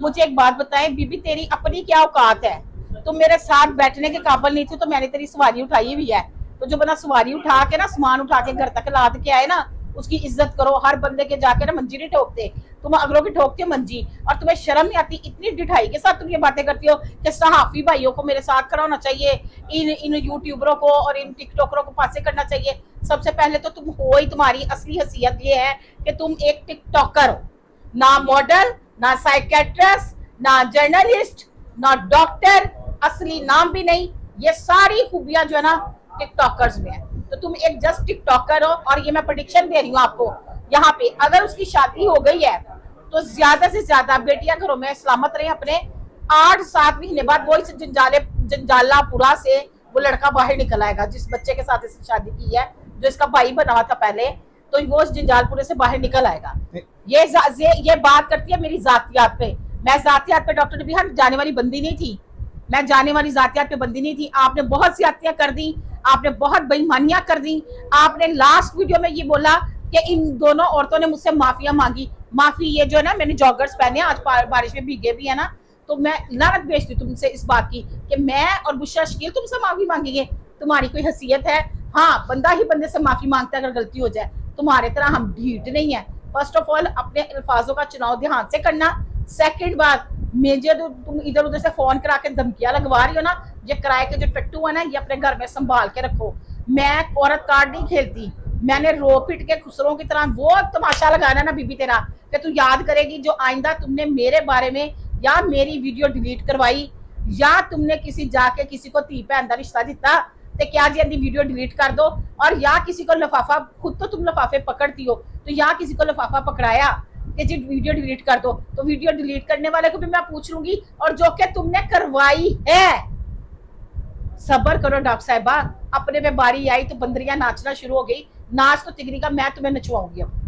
मुझे एक बात बताएं बीबी, तेरी अपनी क्या औकात है? तुम मेरे साथ बैठने के काबिल नहीं थी तो मैंने तेरी सवारी उठाई हुई है। तो जो बंदा सवारी उठा के ना, सामान उठा के घर तक लाद के आए ना, उसकी इज्जत करो। हर बंदे के जाके ना मंजी नहीं ठोकते, तुम अगलों की ठोकते हो मंजी। और तुम्हें शर्म नहीं आती? इतनी डिठाई के साथ तुम ये बातें करती हो कि सहाफी भाइयों को मेरे साथ खड़ा होना चाहिए, इन यूट्यूबरों को और इन टिकटॉकरों को पासे करना चाहिए। सबसे पहले तो तुम हो ही, तुम्हारी असली हैसियत ये है कि तुम एक टिकटॉकर हो, ना मॉडल, ना साइकेट्रिस्ट, ना जर्नलिस्ट, ना डॉक्टर, असली नाम भी नहीं। ये सारी खूबियां जो है ना टिकटॉकर्स में है। तो तुम एक जस्ट टिकटॉकर हो। और ये मैं प्रेडिक्शन दे रही हूँ आपको, यहाँ पे अगर उसकी शादी हो गई है तो ज्यादा से ज्यादा बेटियां घरों में सलामत रहे अपने। 8-7 महीने बाद वो इस जंजालापुरा से वो लड़का बाहर निकल आएगा जिस बच्चे के साथ इसने शादी की है, जो इसका भाई बना हुआ था पहले। तो वो इस जंजालपुरे से बाहर निकल आएगा। ये बात करती है मेरी जातियात पे। मैं जातियात पे डॉक्टर बिहार जाने वाली बंदी नहीं थी, मैं जाने वाली जातियात पे बंदी नहीं थी। आपने बहुत ज्यादतियां कर दी, आपने बहुत बेईमानियां कर दी। आपने लास्ट वीडियो में ये बोला कि इन दोनों औरतों ने मुझसे माफिया मांगी। माफी ये जो है ना, मैंने जॉगर्स पहने, आज बारिश में भीगे भी है ना, तो मैं लानत भेजती तुमसे इस बात की कि मैं और बुशरा शकील तुमसे माफी मांगेंगे। तुम्हारी कोई हैसियत है? हाँ, बंदा ही बंदे से माफी मांगता है अगर गलती हो जाए। तुम्हारे तरह हम ढीठ नहीं है। फर्स्ट ऑफ ऑल अपने अल्फाजों का चुनाव ध्यान से करना। सेकंड बात, मुझे तो तुम इधर उधर से फोन करा के धमकियां लगवा रही हो ना, ये किराए के जो टट्टू है ना, ये अपने घर में संभाल के रखो। मैं औरत कार्ड नहीं खेलती। मैंने रो पिट के खुसरों की तरह वो तमाशा लगाना ना बीबी तेरा, कि तू याद करेगी जो आइंदा तुमने मेरे बारे में या मेरी वीडियो डिलीट करवाई या तुमने किसी जाके किसी को धी भैन का रिश्ता दिता तो क्या जी आदि वीडियो डिलीट कर दो। और या किसी को लिफाफा, खुद तो तुम लिफाफे पकड़ती हो, तो या किसी को लिफाफा पकड़ाया कि जी वीडियो डिलीट कर दो, तो वीडियो डिलीट करने वाले को भी मैं पूछ लूंगी। और जो कि तुमने करवाई है, सबर करो डॉक्टर साहिबा। अपने पे बारी आई तो बंदरियां नाचना शुरू हो गई। नाच तो तिगरी का मैं तुम्हें नचवाऊंगी अब।